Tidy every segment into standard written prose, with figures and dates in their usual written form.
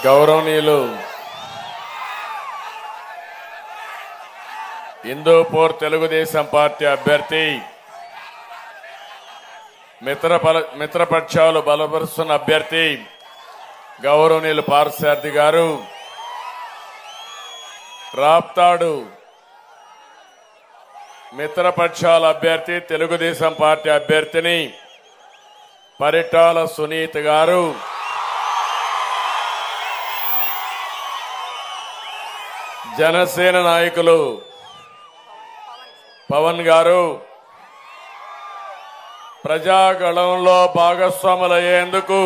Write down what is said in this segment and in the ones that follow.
గౌరవనీయులు హిందూపూర్ తెలుగుదేశం పార్టీ అభ్యర్థి మిత్రపక్షాలు బలపరుస్తున్న అభ్యర్థి గౌరవనీయులు పార్థసారథి గారు రాప్తాడు మిత్రపక్షాల అభ్యర్థి తెలుగుదేశం పార్టీ అభ్యర్థిని పరిటాల సునీత్ గారు జనసేన నాయకులు పవన్ గారు ప్రజాగళంలో భాగస్వాములయ్యేందుకు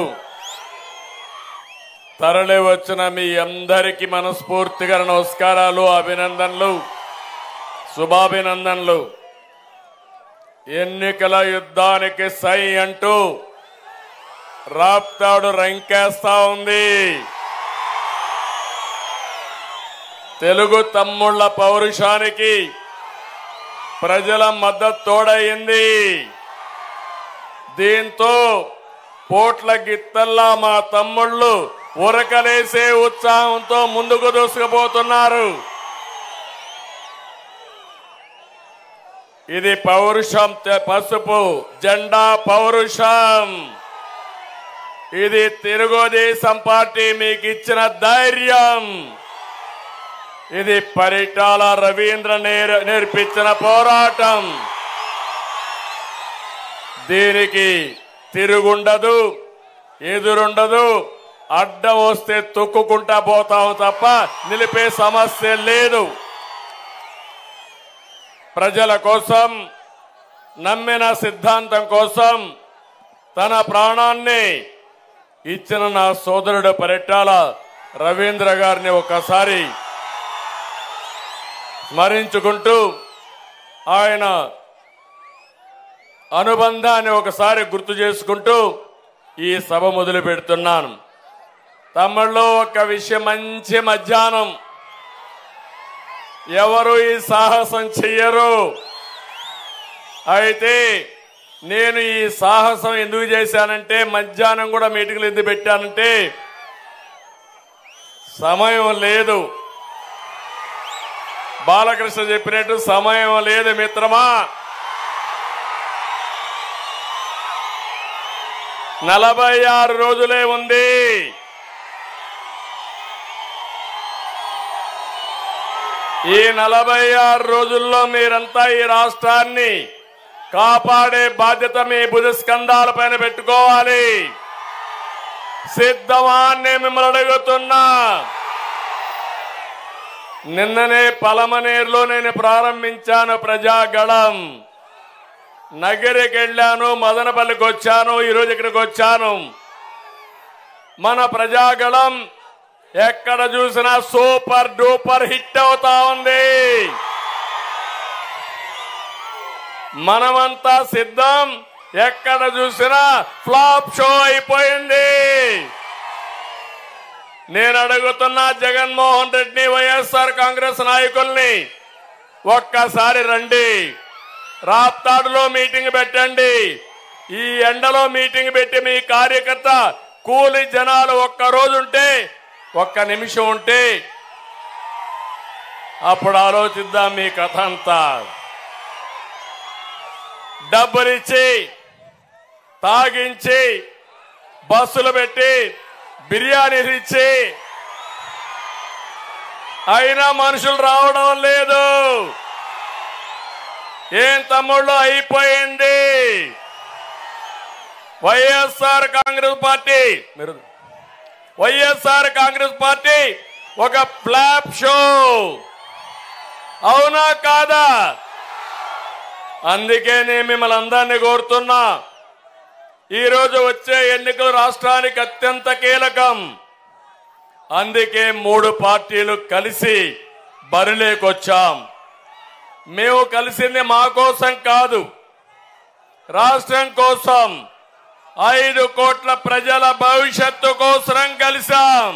తరలి వచ్చిన మీ అందరికీ మనస్ఫూర్తిగా నమస్కారాలు, అభినందనలు, శుభాభినందనలు. ఎన్నికల యుద్ధానికి సై అంటూ రాప్తాడు రంకేస్తా ఉంది. తెలుగు తమ్ముళ్ల పౌరుషానికి ప్రజల మద్దతు తోడయింది. దీంతో పోట్ల గిత్తల్లా మా తమ్ముళ్లు ఉరకలేసే ఉత్సాహంతో ముందుకు దూసుకుపోతున్నారు. ఇది పౌరుషం, పసుపు జెండా పౌరుషం. ఇది తెలుగుదేశం పార్టీ మీకు ఇచ్చిన ధైర్యం. ఇది పరిటాల రవీంద్ర నేర్పించిన పోరాటం. దీనికి తిరుగుండదు, ఎదురుండదు. అడ్డం వస్తే తొక్కుకుంటా పోతాం తప్ప నిలిపే సమస్య లేదు. ప్రజల కోసం, నమ్మిన సిద్ధాంతం కోసం తన ప్రాణాన్ని ఇచ్చిన నా సోదరుడు పరిటాల రవీంద్ర గారిని ఒకసారి స్మరించుకుంటూ ఆయన అనుబంధాన్ని ఒకసారి గుర్తు చేసుకుంటూ ఈ సభ మొదలు పెడుతున్నాను. తమిళలో ఒక విషయం, మంచి మధ్యాహ్నం ఎవరు ఈ సాహసం చెయ్యరు. అయితే నేను ఈ సాహసం ఎందుకు చేశానంటే, మధ్యాహ్నం కూడా మీటింగ్లు ఎందుకు పెట్టానంటే సమయం లేదు. బాలకృష్ణ చెప్పినట్టు సమయం లేదు మిత్రమా. 46 రోజులే ఉంది. ఈ 46 రోజుల్లో మీరంతా ఈ రాష్ట్రాన్ని కాపాడే బాధ్యత మీ భుజస్కంధాల పైన పెట్టుకోవాలి. సిద్ధమా అని మిమ్మల్ని అడుగుతున్నా. నిన్ననే పలమనేరులో నేను ప్రారంభించాను ప్రజాగళం. నగరికి వెళ్ళాను, మదనపల్లికి వచ్చాను, ఈరోజు ఇక్కడికి వచ్చాను. మన ప్రజాగళం ఎక్కడ చూసినా సూపర్ డూపర్ హిట్ అవుతా ఉంది. మనమంతా సిద్ధం. ఎక్కడ చూసినా ఫ్లాప్ షో అయిపోయింది. నేను అడుగుతున్నా జగన్మోహన్ రెడ్డిని, వైఎస్ఆర్ కాంగ్రెస్ నాయకుల్ని, ఒక్కసారి రండి, రాప్తాడులో మీటింగ్ పెట్టండి. ఈ ఎండలో మీటింగ్ పెట్టి మీ కార్యకర్త కూలి జనాలు ఒక్కరోజు ఉంటే, ఒక్క నిమిషం ఉంటే అప్పుడు ఆలోచిద్దాం మీ కథ అంతా. డబ్బులిచ్చి తాగించి బస్సులు పెట్టి బిర్యానీలు ఇచ్చి అయినా మనుషులు రావడం లేదు. ఏం తమ్ముళ్ళు అయిపోయింది. వైఎస్ఆర్ కాంగ్రెస్ పార్టీ ఒక ఫ్లాప్ షో. అవునా కాదా? అందుకే నేను మిమ్మల్ని అందరినీ కోరుతున్నా, ఈరోజు వచ్చే ఎన్నికలు రాష్ట్రానికి అత్యంత కీలకం. అందుకే 3 పార్టీలు కలిసి బరిలోకొచ్చాం. మేము కలిసింది మా కోసం కాదు, రాష్ట్రం కోసం, 5 కోట్ల ప్రజల భవిష్యత్తు కోసం కలిసాం.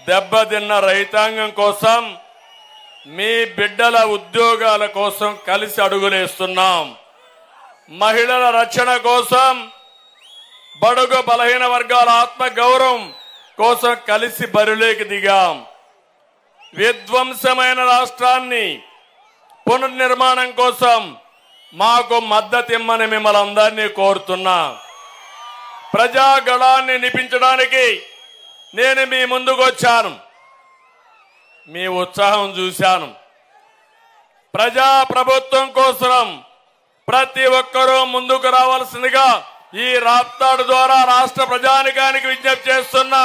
దెబ్బతిన్న రైతాంగం కోసం, మీ బిడ్డల ఉద్యోగాల కోసం కలిసి అడుగులేస్తున్నాం. మహిళల రక్షణ కోసం బడుగు బలహీన వర్గాల ఆత్మ గౌరవం కోసం కలిసి బరిలోకి దిగాం. విధ్వంసమైన రాష్ట్రాన్ని పునర్నిర్మాణం కోసం మాకు మద్దతు ఇమ్మని మిమ్మల్ని అందరినీ కోరుతున్నా. ప్రజాగళాన్ని నిపించడానికి నేను మీ ముందుకు వచ్చాను. మీ ఉత్సాహం చూశాను. ప్రజా ప్రభుత్వం కోసం ప్రతి ఒక్కరూ ముందుకు రావాల్సిందిగా ఈ రాప్తాడు ద్వారా రాష్ట్ర ప్రజానికానికి విజ్ఞప్తి చేస్తున్నా.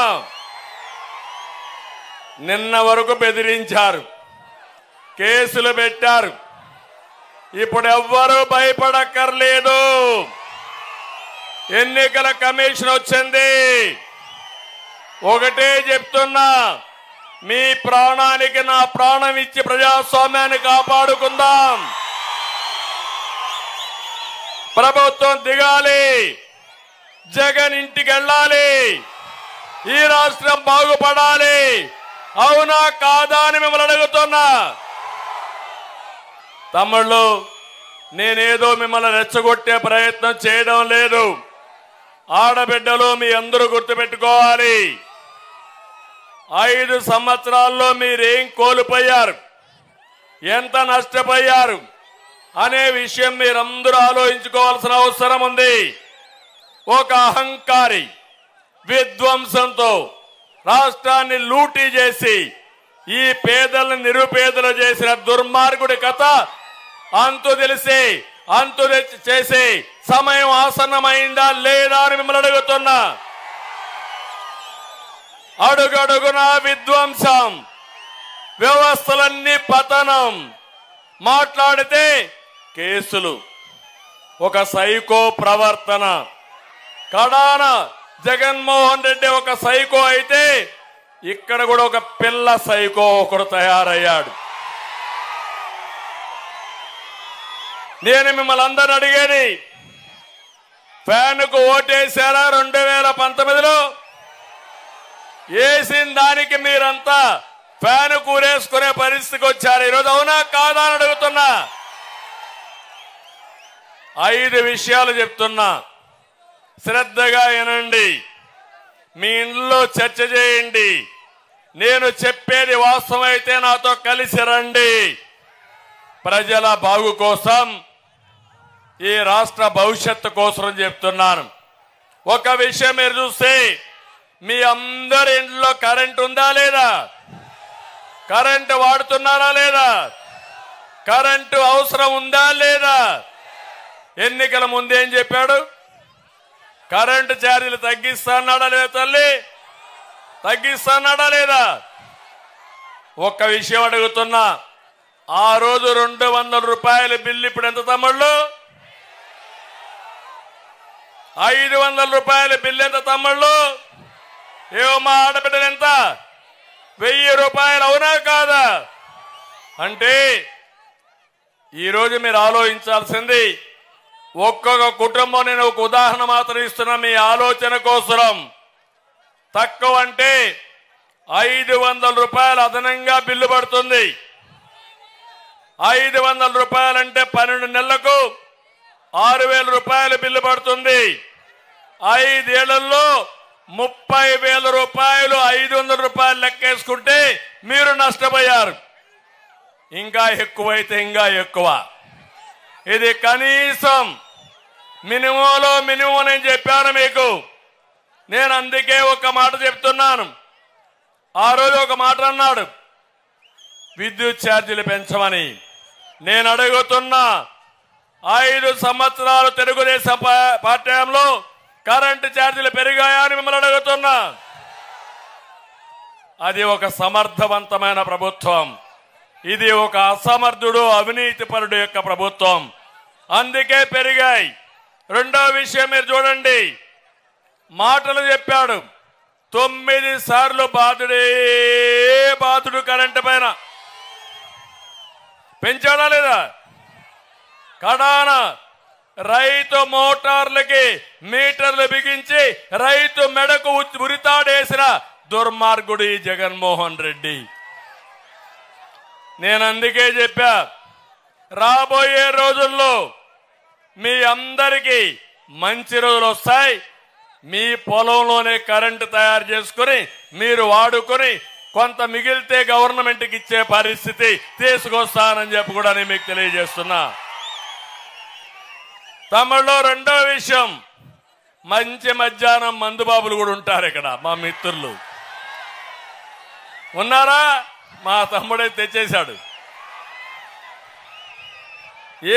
నిన్న వరకు బెదిరించారు, కేసులు పెట్టారు. ఇప్పుడు ఎవ్వరూ భయపడక్కర్లేదు. ఎన్నికల కమిషన్ వచ్చింది. ఒకటే చెప్తున్నా, మీ ప్రాణానికి నా ప్రాణం ఇచ్చి ప్రజాస్వామ్యాన్ని కాపాడుకుందాం. ప్రభుత్వం దిగాలి, జగన్ ఇంటికి వెళ్ళాలి, ఈ రాష్ట్రం బాగుపడాలి. అవునా కాదా అని మిమ్మల్ని అడుగుతున్నా. తమ్ముళ్ళు, నేనేదో మిమ్మల్ని రెచ్చగొట్టే ప్రయత్నం చేయడం లేదు. ఆడబిడ్డలు మీ అందరూ గుర్తుపెట్టుకోవాలి. 5 సంవత్సరాల్లో మీరేం కోల్పోయారు, ఎంత నష్టపోయారు అనే విషయం మీరందరూ ఆలోచించుకోవాల్సిన అవసరం ఉంది. ఒక అహంకారి విధ్వంసంతో రాష్ట్రాన్ని లూటీ చేసి ఈ పేదలను నిరుపేదలు చేసిన దుర్మార్గుడి కథ అంతు తెలిసి అంతు చేసి సమయం ఆసన్నమైందా లేదా అని మిమ్మల్ని అడుగుతున్నా. అడుగడుగున విధ్వంసం, వ్యవస్థలన్నీ పతనం. మాట్లాడితే కేసులు, ఒక సైకో ప్రవర్తన. కడాన జగన్మోహన్ రెడ్డి ఒక సైకో అయితే ఇక్కడ కూడా ఒక పిల్ల సైకో ఒకడు తయారయ్యాడు. నేను మిమ్మల్ని అందరిని అడిగేది, ఫ్యాన్కు ఓటేశారా 2019లో? వేసిన దానికి మీరంతా ఫ్యాన్ కూరేసుకునే పరిస్థితికి వచ్చారు ఈరోజు. అవునా కాదా అని అడుగుతున్నా. 5 విషయాలు చెప్తున్నా, శ్రద్ధగా వినండి. మీ ఇంట్లో చర్చ చేయండి. నేను చెప్పేది వాస్తవం అయితే నాతో కలిసి రండి. ప్రజల బాగు కోసం, ఈ రాష్ట్ర భవిష్యత్తు కోసం చెప్తున్నాను. ఒక విషయం మీరు చూస్తే, మీ అందరి ఇంట్లో కరెంట్ ఉందా లేదా? కరెంటు వాడుతున్నారా లేదా? కరెంటు అవసరం ఉందా లేదా? ఎన్నికల ముందేం చెప్పాడు? కరెంటు ఛార్జీలు తగ్గిస్తాడా లేదా? తల్లి తగ్గిస్తాడా లేదా? ఒక్క విషయం అడుగుతున్నా, ఆ రోజు 200 రూపాయల బిల్లు ఇప్పుడు ఎంత తమ్ముళ్ళు? 500 రూపాయల బిల్లు ఎంత తమ్ముళ్ళు? ఏమో మా ఆడబిడ్డలు ఎంత? 1000 రూపాయలు. అవునా కాదా? అంటే ఈరోజు మీరు ఆలోచించాల్సింది, ఒక్కొక్క కుటుంబం, నేను ఒక ఉదాహరణ మాత్రం ఇస్తున్నా మీ ఆలోచన కోసం. తక్కువ అంటే 500 రూపాయలు అదనంగా బిల్లు పడుతుంది. 500 రూపాయలంటే 12 నెలలకు 6000 రూపాయల బిల్లు పడుతుంది. 5 ఏళ్లలో 30,000 రూపాయలు. 500 రూపాయలు లెక్కేసుకుంటే మీరు నష్టపోయారు. ఇంకా ఎక్కువైతే ఇంకా ఎక్కువ. ఇది కనీసం మినిమంలో మినిమం నేను చెప్పాను మీకు. నేను అందుకే ఒక మాట చెప్తున్నాను. ఆ రోజు ఒక మాట అన్నాడు, విద్యుత్ ఛార్జీలు పెంచమని. నేను అడుగుతున్నా, 5 సంవత్సరాలు తెలుగుదేశం పార్టీలో కరెంటు ఛార్జీలు పెరిగాయా అని మిమ్మల్ని అడుగుతున్నా. అది ఒక సమర్థవంతమైన ప్రభుత్వం. ఇది ఒక అసమర్థుడు, అవినీతిపరుడు యొక్క ప్రభుత్వం. అందుకే పెరిగాయి. రెండో విషయం మీరు చూడండి, మాటలు చెప్పాడు. 9 సార్లు బాధుడు కరెంటు పైన. పెంచాడా లేదా? కడాన రైతు మోటార్లకి మీటర్లు బిగించి రైతు మెడకు ఉరితాడేసిన దుర్మార్గుడు ఈ జగన్మోహన్ రెడ్డి. నేను అందుకే చెప్పా, రాబోయే రోజుల్లో మీ అందరికీ మంచి రోజులు వస్తాయి. మీ పొలంలోనే కరెంటు తయారు చేసుకుని మీరు వాడుకొని కొంత మిగిలితే గవర్నమెంట్కి ఇచ్చే పరిస్థితి తీసుకొస్తానని చెప్పి కూడా నేను మీకు తెలియజేస్తున్నా. తమిళలో రెండో విషయం, మంచి మధ్యాహ్నం మందుబాబులు కూడా ఉంటారు ఇక్కడ. మా మిత్రులు ఉన్నారా? మా తమ్ముడే తెచ్చేశాడు.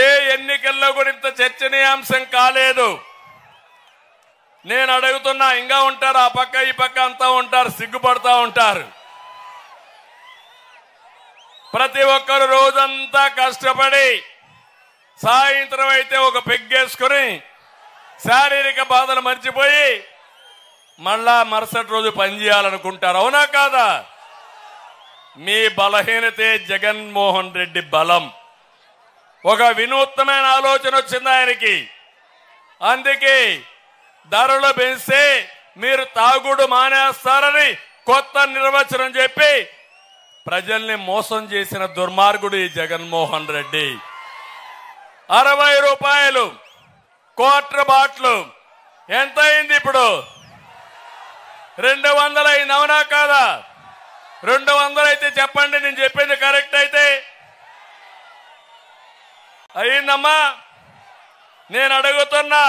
ఏ ఎన్నికల్లో కూడా ఇంత చర్చనీయాంశం కాలేదు. నేను అడుగుతున్నా, ఇంకా ఉంటారు, ఆ పక్క ఈ పక్క అంతా ఉంటారు, సిగ్గుపడతా ఉంటారు. ప్రతి ఒక్కరు రోజంతా కష్టపడి సాయంత్రం అయితే ఒక పెగ్గేసుకుని శారీరక బాధలు మర్చిపోయి మళ్ళా మరుసటి రోజు పనిచేయాలనుకుంటారు. అవునా కాదా? మీ బలహీనతే జగన్మోహన్ రెడ్డి బలం. ఒక వినూత్నమైన ఆలోచన వచ్చింది ఆయనకి. అందుకే ధరలు పెంచితే మీరు తాగుడు మానేస్తారని కొత్త నిర్వచనం చెప్పి ప్రజల్ని మోసం చేసిన దుర్మార్గుడు ఈ జగన్మోహన్ రెడ్డి. 60 రూపాయలు క్వార్టర్ బాటిల్ ఎంత అయింది ఇప్పుడు? 200 అయింది. అవునా కాదా? 200 అయితే చెప్పండి, నేను చెప్పింది కరెక్ట్ అయితే. అయిందమ్మా? నేను అడుగుతున్నా,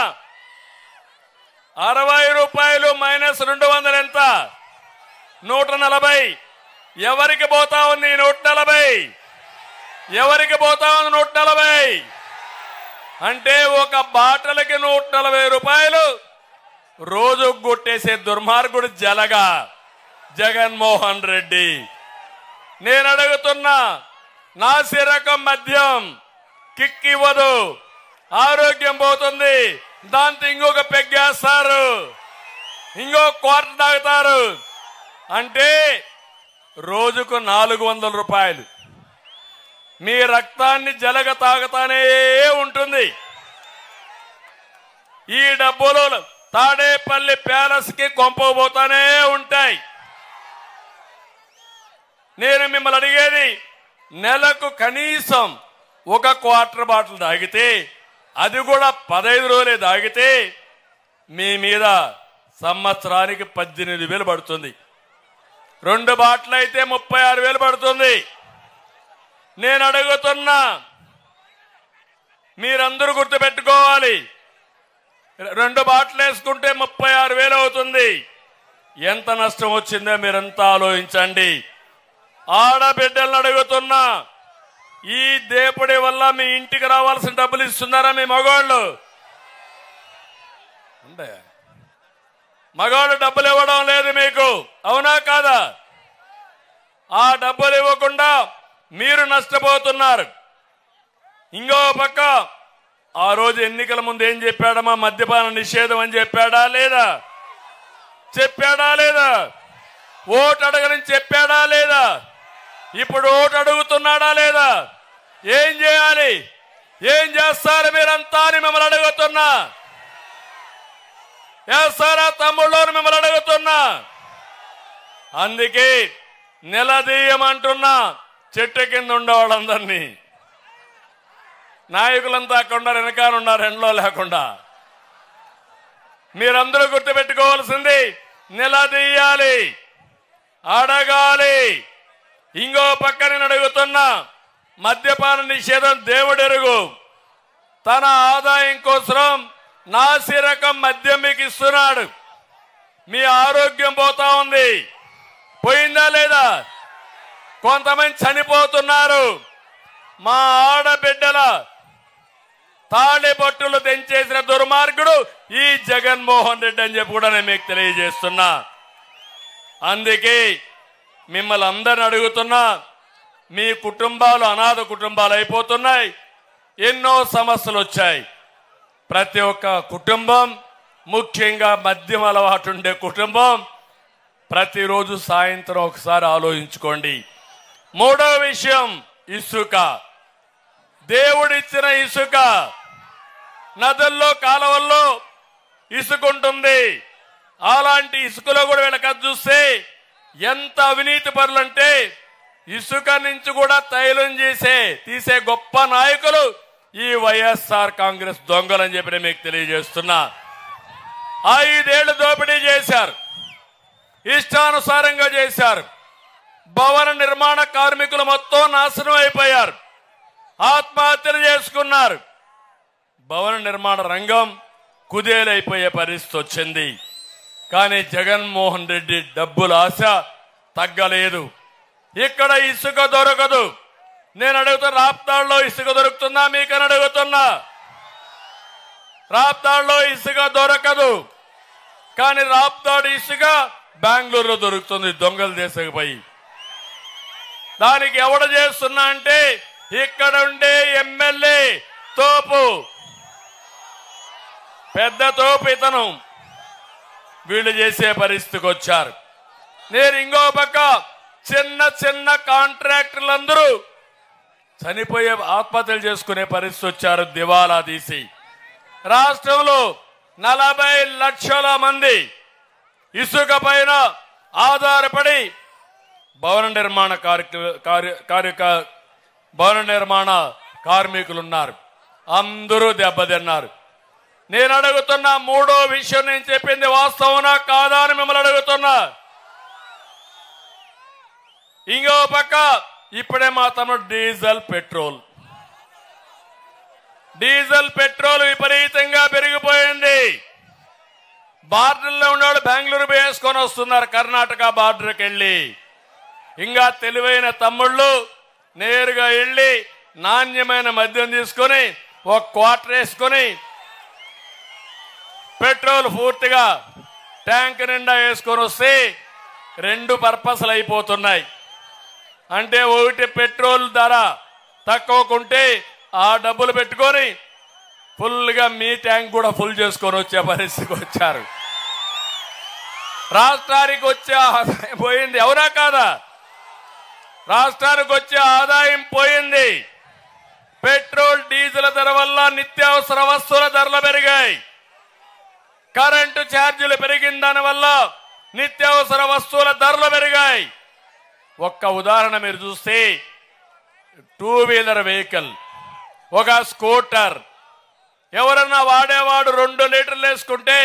60 రూపాయలు మైనస్ 200 ఎంత? 140. ఎవరికి పోతా ఉంది 140? ఎవరికి పోతా ఉంది 140? అంటే ఒక బాటలకి 140 రూపాయలు రోజు గుట్టేసే దుర్మార్గుడు జలగా జగన్మోహన్ రెడ్డి. నేను అడుగుతున్నా, నాసి రకం మద్యం కిక్ ఇవ్వదు, ఆరోగ్యం పోతుంది, దాంతో ఇంకొక పెగ్గేస్తారు, ఇంకో క్వార్టర్ తాగుతారు. అంటే రోజుకు 400 రూపాయలు మీ రక్తాన్ని జలగ తాగుతానే ఉంటుంది. ఈ డబ్బులు తాడేపల్లి ప్యాలెస్ కి కొంపబోతానే ఉంటాయి. నేను మిమ్మల్ని అడిగేది, నెలకు కనీసం ఒక క్వార్టర్ బాటిల్ తాగితే, అది కూడా 15 రోజులే తాగితే మీ మీద సంవత్సరానికి 18,000 పడుతుంది. 2 బాటిల్ అయితే 36,000 పడుతుంది. నేను అడుగుతున్నా, మీరందరూ గుర్తుపెట్టుకోవాలి, 2 బాటిల్ వేసుకుంటే 36,000 అవుతుంది. ఎంత నష్టం వచ్చిందో మీరంతా ఆలోచించండి. ఆడబిడ్డలను అడుగుతున్నా, ఈ దేపుడి వల్ల మీ ఇంటికి రావాల్సిన డబ్బులు ఇస్తున్నారా మీ మగవాళ్ళు? అంటే మగవాళ్ళు డబ్బులు ఇవ్వడం లేదు మీకు, అవునా కాదా? ఆ డబ్బులు ఇవ్వకుండా మీరు నష్టపోతున్నారు. ఇంకో పక్క ఆ రోజు ఎన్నికల ముందు ఏం చెప్పాడమ్మా? మద్యపాన నిషేధం అని చెప్పాడా లేదా? చెప్పాడా లేదా? ఓటు అడగని చెప్పాడా లేదా? ఇప్పుడు ఓటు అడుగుతున్నాడా లేదా? ఏం చేయాలి? ఏం చేస్తారు మీరంతా అని మిమ్మల్ని అడుగుతున్నా. చేస్తారా తమ్ముళ్ళని మిమ్మల్ని అడుగుతున్నా. అందుకే నిలదీయమంటున్నా చెట్టు కింద ఉండే వాళ్ళందరినీ. నాయకులంతా అక్కడ వెనకాల ఉన్నారు, ఎండలో లేకుండా. మీరందరూ గుర్తుపెట్టుకోవాల్సింది, నిలదీయాలి, అడగాలి. ఇంకో పక్క నేను అడుగుతున్నా, మద్యపాన నిషేధం దేవుడెరుగు. తన ఆదాయం కోసం నాసి రకం మద్యం మీకు ఇస్తున్నాడు. మీ ఆరోగ్యం పోతా ఉంది. పోయిందా లేదా? కొంతమంది చనిపోతున్నారు. మా ఆడబిడ్డల తాళిబొట్టులు తెంచేసిన దుర్మార్గుడు ఈ జగన్మోహన్ రెడ్డి అని చెప్పి కూడా నేను మీకు తెలియజేస్తున్నా. అందుకే మిమ్మల్ని అందరిని అడుగుతున్నా, మీ కుటుంబాలు అనాథ కుటుంబాలు అయిపోతున్నాయి. ఎన్నో సమస్యలు వచ్చాయి. ప్రతి ఒక్క కుటుంబం, ముఖ్యంగా మద్యం అలవాటు ఉండే కుటుంబం, ప్రతిరోజు సాయంత్రం ఒకసారి ఆలోచించుకోండి. మూడో విషయం, ఇసుక. దేవుడిచ్చిన ఇసుక. నదుల్లో కాలువల్లో ఇసుక ఉంటుంది. అలాంటి ఇసుకలో కూడా వీళ్ళకి చూస్తే ఎంత అవినీతి పరులంటే, ఇసుక నుంచి కూడా తైలం తీసే గొప్ప నాయకులు ఈ వైఎస్ఆర్ కాంగ్రెస్ దొంగలని చెప్పి మీకు తెలియజేస్తున్నా. 5 ఏళ్లు దోపిడీ చేశారు, ఇష్టానుసారంగా చేశారు. భవన నిర్మాణ కార్మికులు మొత్తం నాశనం అయిపోయారు, ఆత్మహత్యలు చేసుకున్నారు. భవన నిర్మాణ రంగం కుదేలైపోయే పరిస్థితి వచ్చింది. కానీ జగన్మోహన్ రెడ్డి డబ్బుల ఆశ తగ్గలేదు. ఇక్కడ ఇసుక దొరకదు. నేను అడుగుతున్నా, రాప్తాడులో ఇసుక దొరుకుతుందా మీకని అడుగుతున్నా. రాప్తాడులో ఇసుక దొరకదు. కానీ రాప్తాడు ఇసుక బెంగళూరులో దొరుకుతుంది దొంగలు దేశకపోయి. దానికి ఎవడు చేస్తున్నా అంటే ఇక్కడ ఉండే ఎమ్మెల్యే తోపు, పెద్ద తోపు ఇతను. వీళ్ళు చేసే పరిస్థితికి వచ్చారు. నేను ఇంకో పక్క చిన్న చిన్న కాంట్రాక్టర్లందరూ చనిపోయే ఆత్మహత్యలు చేసుకునే పరిస్థితి వచ్చారు దివాలా తీసి. రాష్ట్రంలో 40 లక్షల మంది ఇసుక పైన ఆధారపడి భవన నిర్మాణ కార్మికులున్నారు. అందరూ దెబ్బతిన్నారు. నేను అడుగుతున్నా, మూడో విషయం నేను చెప్పింది వాస్తవనా కాదా అని మిమ్మల్ని అడుగుతున్నా. ఇంకో పక్క ఇప్పుడే మా తమ్ముడు డీజిల్ పెట్రోల్ విపరీతంగా పెరిగిపోయింది. బార్డర్లో ఉన్నవాళ్ళు బెంగళూరు వేసుకొని వస్తున్నారు, కర్ణాటక బార్డర్కి వెళ్ళి. ఇంకా తెలివైన తమ్ముళ్ళు నేరుగా వెళ్ళి నాణ్యమైన మద్యం తీసుకొని ఒక క్వార్టర్ వేసుకొని పెట్రోల్ పూర్తిగా ట్యాంక్ నిండా వేసుకొని వస్తే 2 పర్పస్లు అయిపోతున్నాయి. అంటే ఒకటి పెట్రోల్ ధర తక్కువకుంటే ఆ డబ్బులు పెట్టుకొని ఫుల్గా మీ ట్యాంక్ కూడా ఫుల్ చేసుకొని వచ్చే పరిస్థితికి వచ్చారు. రాష్ట్రానికి వచ్చే ఆదాయం పోయింది, అవునా కాదా? రాష్ట్రానికి వచ్చే ఆదాయం పోయింది. పెట్రోల్ డీజిల్ ధర వల్ల నిత్యావసర వస్తువుల ధరలు పెరిగాయి. కరెంటు ఛార్జీలు పెరిగిన దాని వల్ల నిత్యావసర వస్తువుల ధరలు పెరిగాయి. ఒక్క ఉదాహరణ మీరు చూస్తే 2 వీలర్ వెహికల్, ఒక స్కూటర్ ఎవరన్నా వాడేవాడు 2 లీటర్లు వేసుకుంటే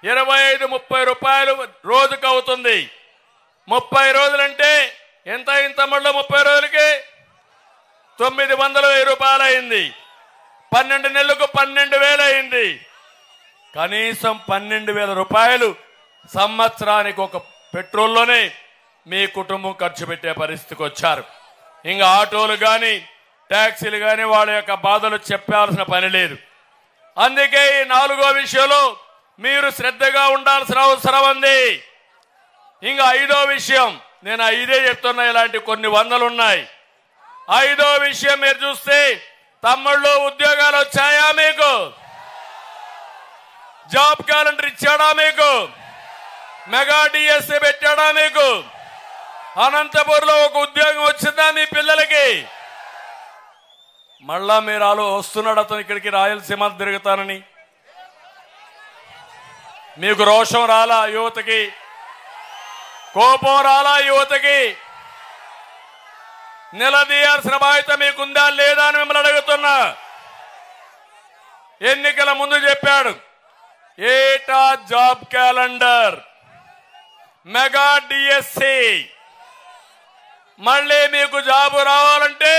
25-30 రూపాయలు రోజుకు అవుతుంది. 30 రోజులంటే ఎంత అయింది తమ్ముళ్ళు? 30 రోజులకి 900 రూపాయలు అయింది. 12 నెలలకు 12,000 అయింది. కనీసం 12,000 రూపాయలు సంవత్సరానికి ఒక పెట్రోల్లోనే మీ కుటుంబం ఖర్చు పెట్టే పరిస్థితికి వచ్చారు. ఇంకా ఆటోలు కానీ ట్యాక్సీలు కానీ వాళ్ళ యొక్క బాధలు చెప్పాల్సిన పని లేదు. అందుకే ఈ 4వ విషయంలో మీరు శ్రద్ధగా ఉండాల్సిన అవసరం ఉంది. ఇంకా 5వ విషయం, నేను 5 చెప్తున్నా, ఇలాంటి కొన్ని వందలు ఉన్నాయి. 5వ విషయం మీరు చూస్తే, తమ్ముళ్ళు ఉద్యోగాలు వచ్చాయా మీకు? జాబ్ క్యాలెండర్ ఇచ్చాడా మీకు? మెగా డిఎస్సీ పెట్టాడా మీకు? అనంతపూర్లో ఒక ఉద్యోగం వచ్చిందా మీ పిల్లలకి? మళ్ళా మీరు వస్తున్నాడు అతను ఇక్కడికి రాయలసీమ తిరుగుతానని. మీకు రోషం రాలా? యువతకి కోపం రాలా? యువతకి నిలదీయాల్సిన బాధ్యత మీకుందా లేదా అని మిమ్మల్ని అడుగుతున్నా. ఎన్నికల ముందు చెప్పాడు, ఏటా జాబ్ క్యాలెండర్, మెగా డిఎస్సి. మళ్ళీ మీకు జాబు రావాలంటే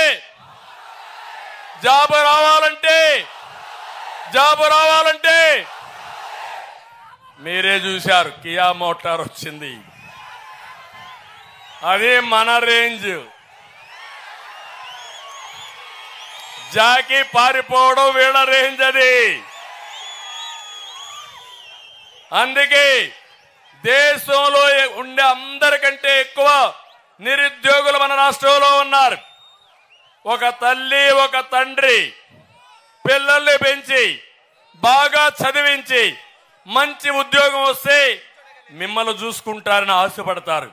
మీరే చూశారు, కియా మోటార్ వచ్చింది. అది మన రేంజ్. జాకి పారిపోవడం వీళ్ళ రేంజ్ అది. అందుకే దేశంలో ఉండే అందరికంటే ఎక్కువ నిరుద్యోగులు మన రాష్ట్రంలో ఉన్నారు. ఒక తల్లి ఒక తండ్రి పిల్లల్ని పెంచి బాగా చదివించి మంచి ఉద్యోగం వస్తే మిమ్మల్ని చూసుకుంటారని ఆశపడతారు.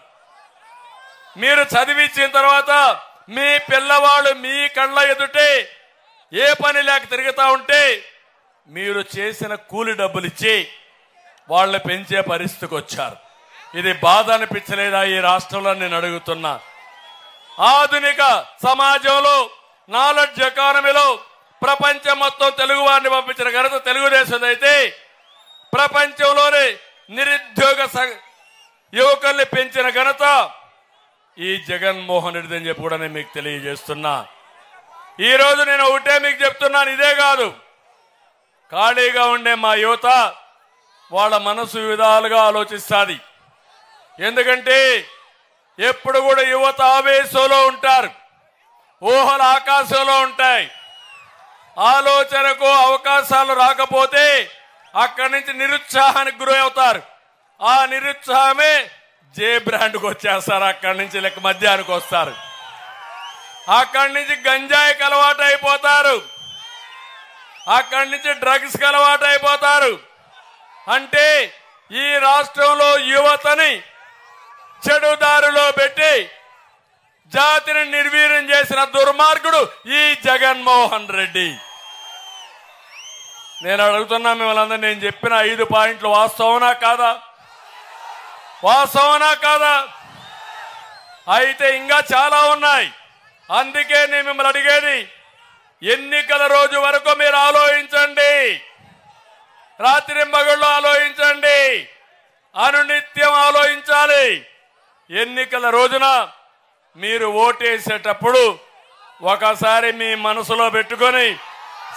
మీరు చదివించిన తర్వాత మీ పిల్లవాళ్ళు మీ కళ్ళ ఎదుటే ఏ పని లేక తిరుగుతా ఉంటే మీరు చేసిన కూలి డబ్బులు ఇచ్చి వాళ్ళని పెంచే పరిస్థితికి వచ్చారు. ఇది బాధ అనిపించలేదా ఈ రాష్ట్రంలో? నేను అడుగుతున్నా. ఆధునిక సమాజంలో నాలెడ్జ్ ఎకానమీలో ప్రపంచం మొత్తం తెలుగు వారిని పంపించిన ఘనత తెలుగుదేశం అయితే ప్రపంచంలోనే నిరుద్యోగ యువకుల్ని పెంచిన ఘనత ఈ జగన్మోహన్ రెడ్డి అని చెప్పి కూడా నేను మీకు తెలియజేస్తున్నా. ఈ రోజు నేను ఒకటే మీకు చెప్తున్నాను, ఇదే కాదు, ఖాళీగా ఉండే మా యువత వాళ్ళ మనసు విధాలుగా ఆలోచిస్తుంది. ఎందుకంటే ఎప్పుడు కూడా యువత ఆవేశంలో ఉంటారు, ఊహల ఆకాశంలో ఉంటాయి. ఆలోచనకు అవకాశాలు రాకపోతే అక్కడి నుంచి నిరుత్సాహానికి గురి అవుతారు. ఆ నిరుత్సాహమే జే బ్రాండ్కి వచ్చేస్తారు. అక్కడి నుంచి లెక్క మధ్యానికి వస్తారు. అక్కడి నుంచి గంజాయికి అలవాటు అయిపోతారు. అక్కడి నుంచి డ్రగ్స్కి అలవాటు అయిపోతారు. అంటే ఈ రాష్ట్రంలో యువతని చెడుదారిలో పెట్టి జాతిని నిర్వీర్యం చేసిన దుర్మార్గుడు ఈ జగన్మోహన్ రెడ్డి. నేను అడుగుతున్నా మిమ్మల్ని, నేను చెప్పిన 5 పాయింట్లు వాస్తవనా కాదా? వాస్తవనా కాదా? అయితే ఇంకా చాలా ఉన్నాయి. అందుకే నేను మిమ్మల్ని అడిగేది, ఎన్నికల రోజు వరకు మీరు ఆలోచించండి, రాత్రింబగళ్ళు ఆలోచించండి, అనునిత్యం ఆలోచించాలి. ఎన్నికల రోజున మీరు ఓటేసేటప్పుడు ఒకసారి మీ మనసులో పెట్టుకొని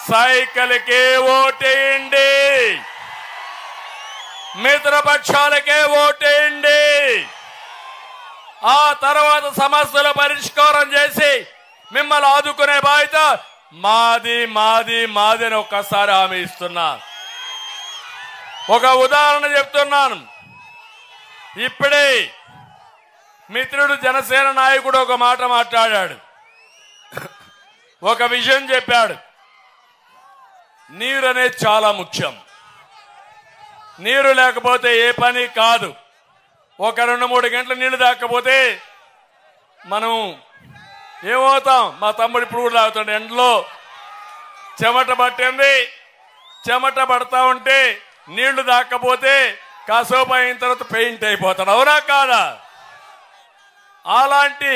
సైకిల్కే ఓటేయండి, మిత్రపక్షాలకే ఓటేయండి. ఆ తర్వాత సమస్యల పరిష్కారం చేసి మిమ్మల్ని ఆదుకునే బాధ్యత మాది మాది మాది అని ఒక్కసారి హామీ ఇస్తున్నా. ఒక ఉదాహరణ చెప్తున్నాను. ఇప్పుడే మిత్రుడు జనసేన నాయకుడు ఒక మాట మాట్లాడాడు, ఒక విషయం చెప్పాడు. నీరు అనేది చాలా ముఖ్యం. నీరు లేకపోతే ఏ పని కాదు. ఒక 2-3 గంటలు నీళ్లు తాకపోతే మనం ఏమవుతాం? మా తమ్ముడు ఇప్పుడు కూడా తాగుతాడు. ఎండలో చెమట పట్టింది, చెమట పడతా ఉంటే నీళ్లు తాకపోతే కాసేపు అయిన తర్వాత పెయింట్ అయిపోతాడు. అవునా కాదా? అలాంటి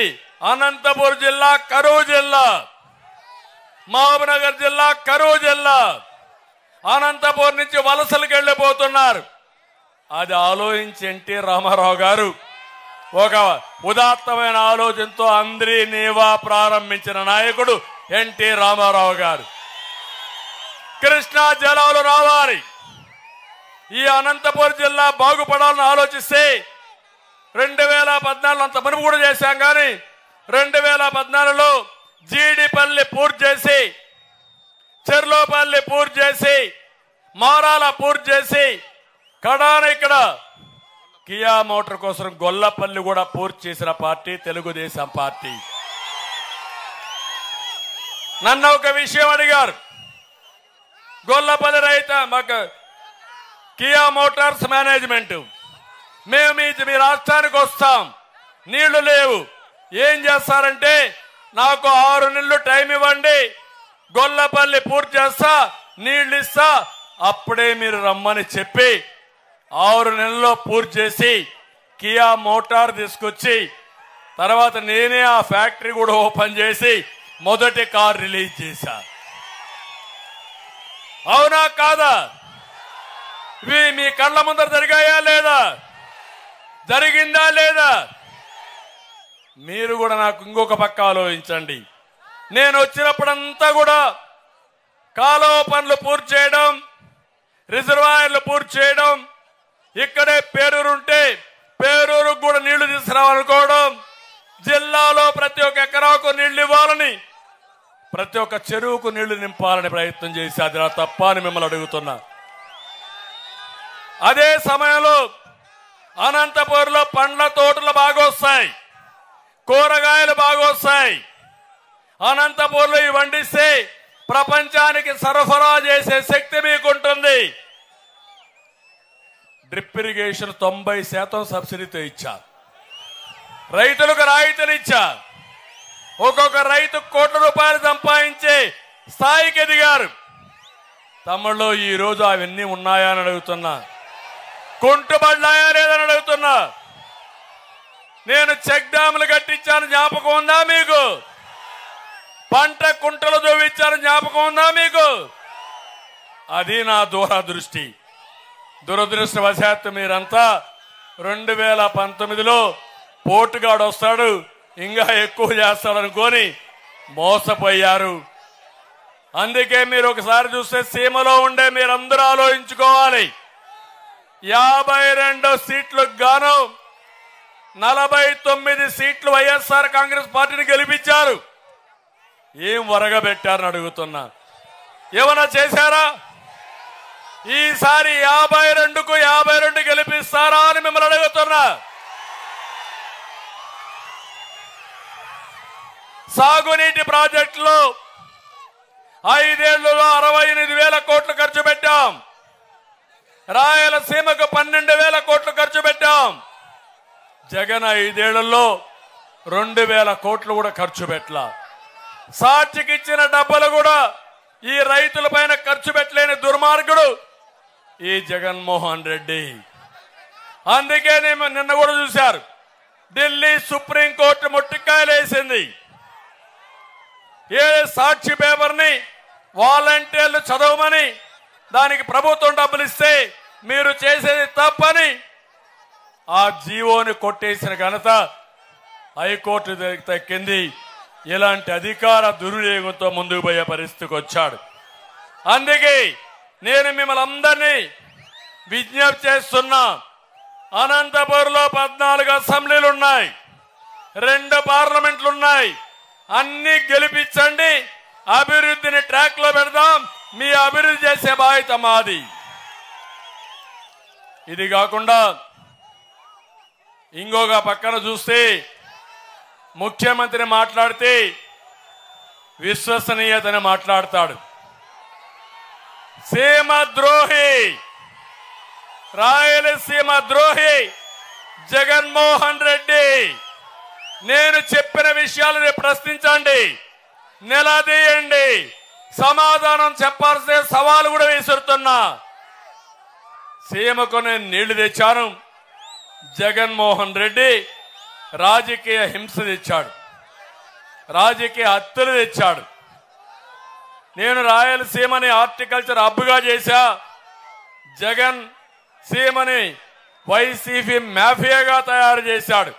అనంతపురం జిల్లా కరువు జిల్లా, మహబూబ్నగర్ జిల్లా కరువు జిల్లా, అనంతపురం నుంచి వలసలకు వెళ్ళిపోతున్నారు. అది ఆలోచించి ఎన్టీ రామారావు గారు ఒక ఉదాత్తమైన ఆలోచనతో అందరి నీవా ప్రారంభించిన నాయకుడు ఎన్టీ రామారావు గారు. కృష్ణా జలాలు రావాలి, ఈ అనంతపురం జిల్లా బాగుపడాలని ఆలోచిస్తే 2014 అంత మునుపు కూడా చేశాం. కానీ 2014లో జీడిపల్లి పూర్తి చేసి, చెర్లోపల్లి పూర్తి చేసి, మారాల పూర్తి చేసి, కడాన ఇక్కడ కియా మోటార్ కోసం గొల్లపల్లి కూడా పూర్తి చేసిన పార్టీ తెలుగుదేశం పార్టీ. నన్ను ఒక విషయం అడిగారు, గొల్లపల్లి రైత మాకు కియా మోటార్స్ మేనేజ్మెంట్, మేము మీ రాష్ట్రానికి వస్తాం, నీళ్లు లేవు, ఏం చేస్తారంటే నాకు 6 నెలలు టైం ఇవ్వండి, గొల్లపల్లి పూర్తి చేస్తా, నీళ్లు ఇస్తా, అప్పుడే మీరు రమ్మని చెప్పి 6 నెలల్లో పూర్తి చేసి కియా మోటార్ తీసుకొచ్చి తర్వాత నేనే ఆ ఫ్యాక్టరీ కూడా ఓపెన్ చేసి మొదటి కార్ రిలీజ్ చేశా. అవునా కాదా? ఇవి మీ కళ్ళ ముందర జరిగాయా లేదా? జరిగిందా లేదా? మీరు కూడా నాకు ఇంకొక పక్క ఆలోచించండి. నేను వచ్చినప్పుడంతా కూడా కాలువ పనులు పూర్తి చేయడం, రిజర్వాయర్లు పూర్తి చేయడం, ఇక్కడే పేరూరు ఉంటే పేరూరుకు కూడా నీళ్లు తీసుకురావాలనుకోవడం, జిల్లాలో ప్రతి ఒక్క ఎకరాకు నీళ్లు ఇవ్వాలని, ప్రతి ఒక్క చెరువుకు నీళ్లు నింపాలని ప్రయత్నం చేసి అది నా తప్ప అని మిమ్మల్ని అడుగుతున్నా. అదే సమయంలో అనంతపురంలో పండ్ల తోటలు బాగా వస్తాయి, కూరగాయలు బాగా వస్తాయి. అనంతపురంలో ఇవి వండిస్తే ప్రపంచానికి సరఫరా చేసే శక్తి మీకుంటుంది. డ్రిప్ ఇరిగేషన్ 90% సబ్సిడీతో ఇచ్చా, రైతులకు రాయితీలు ఇచ్చా, ఒక్కొక్క రైతు కోట్ల రూపాయలు సంపాదించే స్థాయికి ఎదిగారు. తమ్ముళ్ళు ఈ రోజు అవన్నీ ఉన్నాయా అని అడుగుతున్నా, కుంటుబడ్డాయా లేదని అడుగుతున్నా. నేను చెక్ డ్యాములు కట్టించాను, జ్ఞాపకం ఉందా మీకు? పంట కుంటలు దోవించాను, జ్ఞాపకం ఉందా మీకు? అది నా దూరదృష్టి. దురదృష్టవశాత్తు మీరంతా 2019లో పోటుగాడు వస్తాడు ఇంకా ఎక్కువ చేస్తాడనుకొని మోసపోయారు. అందుకే మీరు ఒకసారి చూస్తే సీమలో ఉండే మీరందరూ ఆలోచించుకోవాలి. 52 సీట్లకు గాను 49 సీట్లు వైఎస్ఆర్ కాంగ్రెస్ పార్టీని గెలిపించారు. ఏం వరగబెట్టారని అడుగుతున్నా. ఏమన్నా చేశారా? ఈసారి 52కు 52 గెలిపిస్తారా అని మిమ్మల్ని అడుగుతున్నా. సాగునీటి ప్రాజెక్టులో 5 ఏళ్లలో 68,000 కోట్లు ఖర్చు పెట్టాం. రాయలసీమకు 12,000 కోట్లు ఖర్చు పెట్టాం. జగన్ 5 ఏళ్లలో 2,000 కోట్లు కూడా ఖర్చు పెట్టలా. సాక్షికి ఇచ్చిన డబ్బులు కూడా ఈ రైతుల పైన ఖర్చు పెట్టలేని దుర్మార్గుడు ఈ జగన్మోహన్ రెడ్డి. అందుకే నిన్న కూడా చూశారు, ఢిల్లీ సుప్రీంకోర్టు ముట్టికాయలు వేసింది. ఏ సాక్షి పేపర్ని వాలంటీర్లు చదవమని, దానికి ప్రభుత్వం డబ్బులు ఇస్తే మీరు చేసేది తప్పని ఆ జీవోని కొట్టేసిన ఘనత హైకోర్టు దక్కింది. ఇలాంటి అధికార దుర్వినియోగంతో ముందుకు పోయే పరిస్థితికి వచ్చాడు. అందుకే నేను మిమ్మల్ని అందరినీ విజ్ఞప్తి చేస్తున్నా. అనంతపురంలో 14 అసెంబ్లీలు ఉన్నాయి, 2 పార్లమెంట్లు ఉన్నాయి. అన్ని గెలిపించండి, అభివృద్ధిని ట్రాక్ లో పెడదాం. మీ అభివృద్ధి చేసే బాధ్యత మాది. ఇది కాకుండా ఇంకొక పక్కన చూస్తే ముఖ్యమంత్రి మాట్లాడితే విశ్వసనీయతని మాట్లాడతాడు. సీమ ద్రోహి, రాయలసీమ ద్రోహి జగన్మోహన్ రెడ్డి. నేను చెప్పిన విషయాలను ప్రశ్నించండి, నిలదీయండి, సమాధానం చెప్పాల్సిన సవాలు కూడా విసురుతున్నా. సీమకు నేను నీళ్లు తెచ్చాను. జగన్మోహన్ రెడ్డి రాజకీయ హింస తెచ్చాడు, రాజకీయ హత్యలు తెచ్చాడు. నేను రాయలసీమని హార్టికల్చర్ హబ్గా చేశా. జగన్ సీమని వైసీపీ మాఫియాగా తయారు చేశాడు,